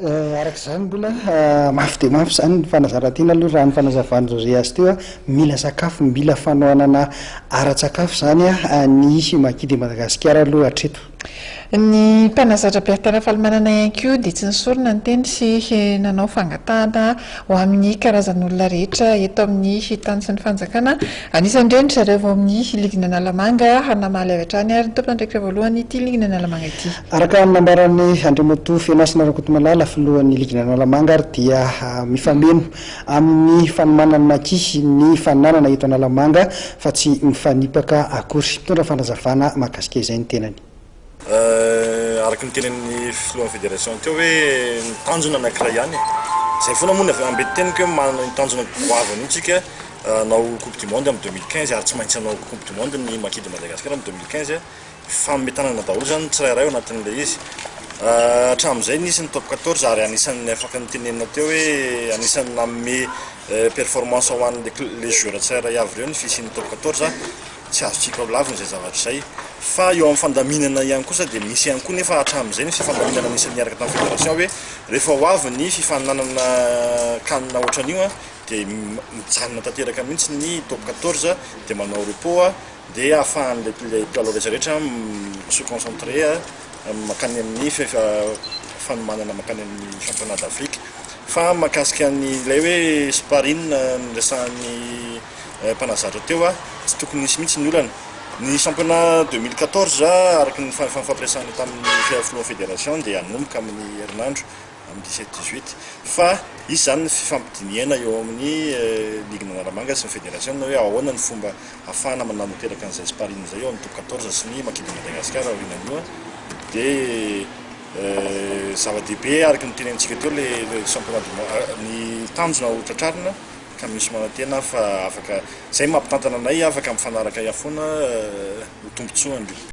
Arak'izany mbola mafy dia mafy izany ny fanazaratiana aloha raha ny fanazavan'ireo azy teo a mila sakafo mila fanohanana ara-tsakafo izany a ny Makidy Madagasikara aloha hatreto. Ny mpanazatra Bertrand Falimanana ihany koa dia tsy nisorona ny teny sy nanao fangatahana ho amin'ny karazan'olona rehetra eto amin'ny tany sy ny fanjakana. Anisan'ireny zareo vao amin'ny ligina Analamanga hanamaly avy hatrany ary ny tompon'andraikitra voalohany ity ligina Analamanga ity. Araka ny nambaran'ny Andriamatoa Fianarana Rakotomalala filohan'ny ligina Analamanga ary dia mifameno amin'ny fanomanana kihy ny fananana eto Analamanga fa tsy mifanipaka akory. Mitondra fanazavana mahakasika izay ny tenany. Araka ny tenen'ny filohan'ny fédération teo hoe nitanjona anankiray ihany izay foana moa ny ambety teniko hoe manana nitanjona goavana itsika nao coupe du monde amin'ny 2015 ary tsy maintsy hanao coupe du monde ny Makidy Madagasikara amin'ny 2015 fametanana daholo zany tsirairay ao anatin'ilay izy. Hatramin'izay nisy ny top 14 ary anisan'ny afaka nitenenina teo hoe anisan'ny nanome performance ho an'ny les joueurs tsirairay avy ireo ny fisian'ny top 14 tsy azotsika lavina izay zavatra izay fa eo amin'ny fandaminana ihany kosa dia misy ihany koa nefa hatramin'izay nisy fandaminana nisy niaraka tamin'ny fédération hoe rehefa ho avy ny fifaninanana kanina ohatran'io dia mijanona tanteraka mihitsy ny top 14 dia manao repos dia ahafahan'ilay mpilalao rehetrarehetra se concentrer makany amin'ny fanomanana makany amin'ny championnat d'Afrique fa mahakasika nyilay hoe sparring niresahan'ny mpanazatra teo tsy tokony nisy mihitsy ny olana. Ny championnat 2014 araka ny fampiresahana tamin'ny filohan'ny fédération dia hanomboka amin'ny herinandro amin'ny 17-18 fa izy zany fifampidiniana eo amin'ny ligina Analamanga sy ny fédération hoe ahoana ny fomba ahafahana manano teraka an'izay sparring izay eo amin'ny top 14 sy ny Makidy Madagasikara aorianan'io dia zava-dehibe araka ny tenentsika teo le championnat ny tanjona ho tratrarina ka misy manantena fa afaka izay mampitantana anay afaka mifanaraka ihany foana ho tombontsoa andrio.